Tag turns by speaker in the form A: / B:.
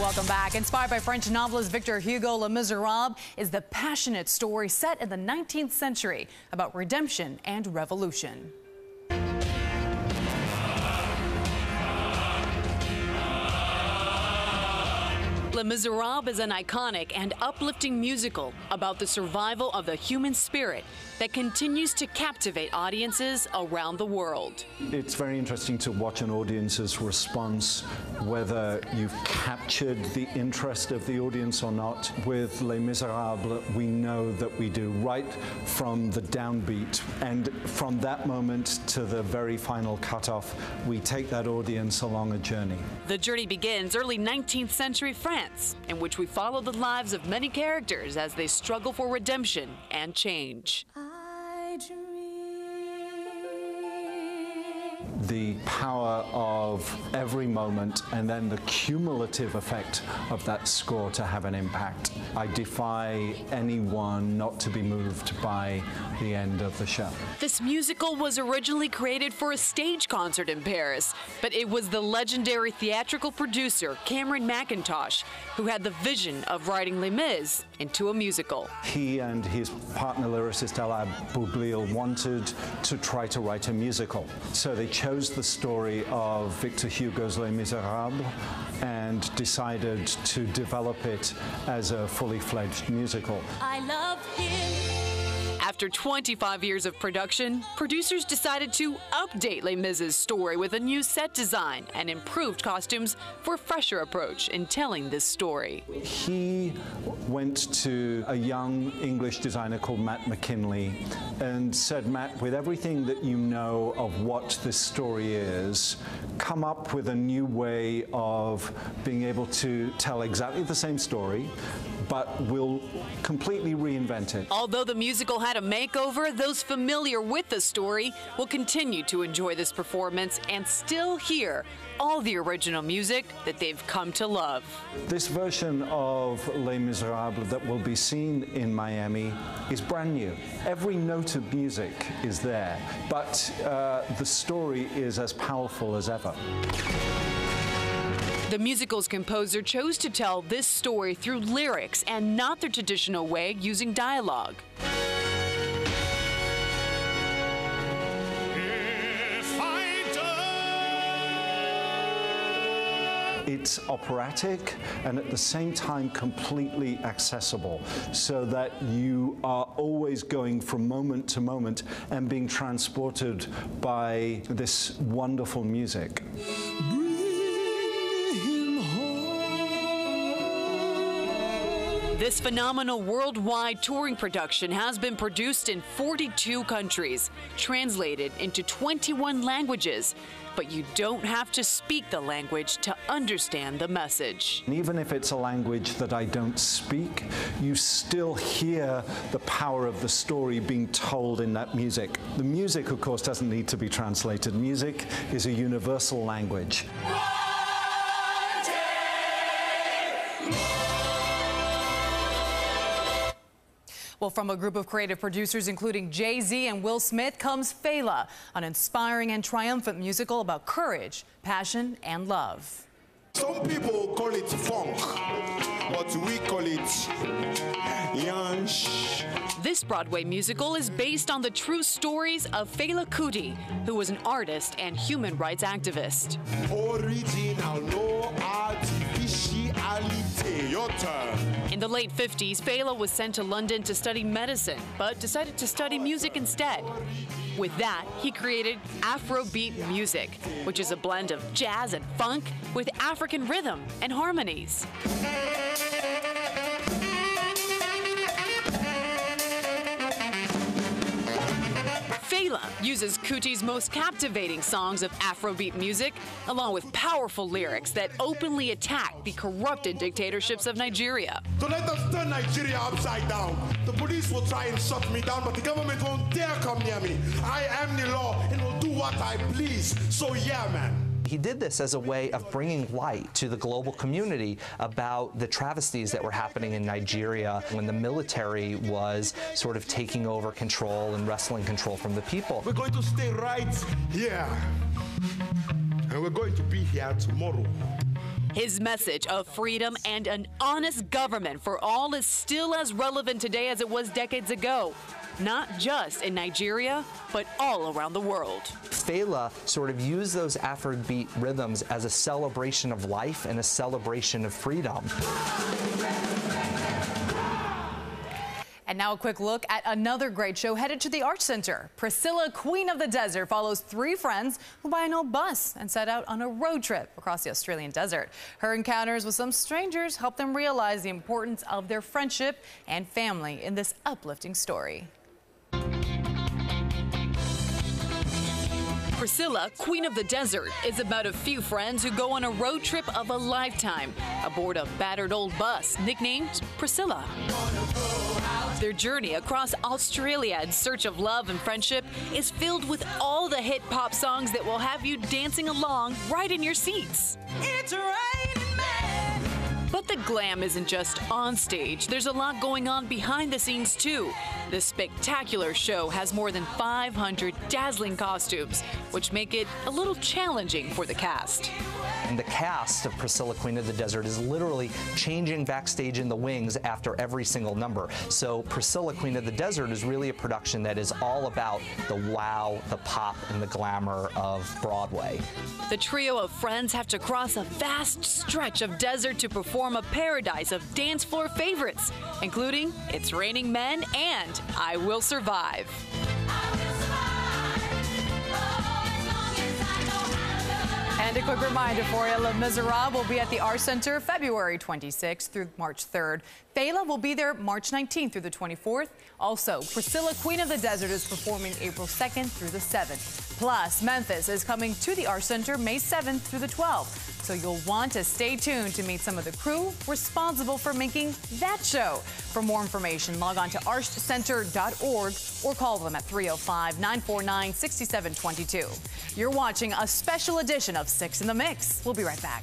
A: Welcome back. Inspired by French novelist Victor Hugo, Les Miserables is the passionate story set in the 19th century about redemption and revolution. Les Miserables is an iconic and uplifting musical about the survival of the human spirit that continues to captivate audiences around the world.
B: It's very interesting to watch an audience's response, whether you've captured the interest of the audience or not. With Les Miserables, we know that we do, right from the downbeat. And from that moment to the very final cutoff, we take that audience along a journey.
A: The journey begins early 19th century France, in which we follow the lives of many characters as they struggle for redemption and change.
B: The power of every moment and then the cumulative effect of that score to have an impact. I defy anyone not to be moved by the end of the show.
A: This musical was originally created for a stage concert in Paris, but it was the legendary theatrical producer Cameron Mackintosh who had the vision of writing Les Mis into a musical.
B: He and his partner lyricist Ella Boublil wanted to try to write a musical. So they chose the story of Victor Hugo's Les Miserables and decided to develop it as a fully fledged musical.
A: I love him. After 25 years of production, producers decided to update Les Mis' story with a new set design and improved costumes for a fresher approach in telling this story.
B: He went to a young English designer called Matt McKinley and said, Matt, with everything that you know of what this story is, come up with a new way of being able to tell exactly the same story, but we'll completely reinvent it.
A: Although the musical had a makeover, those familiar with the story will continue to enjoy this performance and still hear all the original music that they've come to love.
B: This version of Les Miserables that will be seen in Miami is brand new. Every note of music is there, but the story is as powerful as ever.
A: The musical's composer chose to tell this story through lyrics and not the traditional way using dialogue.
B: It's operatic and at the same time completely accessible, so that you are always going from moment to moment and being transported by this wonderful music.
A: This phenomenal worldwide touring production has been produced in 42 countries, translated into 21 languages, but you don't have to speak the language to understand the message.
B: And even if it's a language that I don't speak, you still hear the power of the story being told in that music. The music, of course, doesn't need to be translated. Music is a universal language.
A: Well, from a group of creative producers, including Jay-Z and Will Smith, comes Fela, an inspiring and triumphant musical about courage, passion, and love.
C: Some people call it funk, but we call it yansh.
A: This Broadway musical is based on the true stories of Fela Kuti, who was an artist and human rights activist.
C: Original, no artificiality. Your turn.
A: In the late 50s, Fela was sent to London to study medicine, but decided to study music instead. With that, he created Afrobeat music, which is a blend of jazz and funk with African rhythm and harmonies. Fela uses Kuti's most captivating songs of Afrobeat music, along with powerful lyrics that openly attack the corrupted dictatorships of Nigeria.
C: So let us turn Nigeria upside down. The police will try and shut me down, but the government won't dare come near me. I am the law and will do what I please. So yeah, man.
D: He did this as a way of bringing light to the global community about the travesties that were happening in Nigeria when the military was sort of taking over control and wresting control from the people.
C: We're going to stay right here, and we're going to be here tomorrow.
A: His message of freedom and an honest government for all is still as relevant today as it was decades ago. Not just in Nigeria, but all around the world.
D: Fela sort of used those Afrobeat rhythms as a celebration of life and a celebration of freedom.
E: And now a quick look at another great show headed to the Arts Center. Priscilla, Queen of the Desert, follows three friends who buy an old bus and set out on a road trip across the Australian desert. Her encounters with some strangers help them realize the importance of their friendship and family in this uplifting story.
A: Priscilla, Queen of the Desert, is about a few friends who go on a road trip of a lifetime aboard a battered old bus nicknamed Priscilla. Their journey across Australia in search of love and friendship is filled with all the hit pop songs that will have you dancing along right in your seats. It's raining men. But the glam isn't just on stage. There's a lot going on behind the scenes, too. This spectacular show has more than 500 dazzling costumes, which make it a little challenging for the cast.
D: And the cast of Priscilla, Queen of the Desert is literally changing backstage in the wings after every single number. So Priscilla, Queen of the Desert is really a production that is all about the wow, the pop, and the glamour of Broadway.
A: The trio of friends have to cross a vast stretch of desert to perform a paradise of dance floor favorites, including It's Raining Men and I Will Survive.
E: And a quick reminder for you, Les Miserables will be at the Arts Center February 26th through March 3rd. Fela will be there March 19th through the 24th. Also, Priscilla, Queen of the Desert is performing April 2nd through the 7th. Plus, Memphis is coming to the Arts Center May 7th through the 12th. So you'll want to stay tuned to meet some of the crew responsible for making that show. For more information, log on to artscenter.org or call them at 305-949-6722. You're watching a special edition of 6 in the Mix. We'll be right back.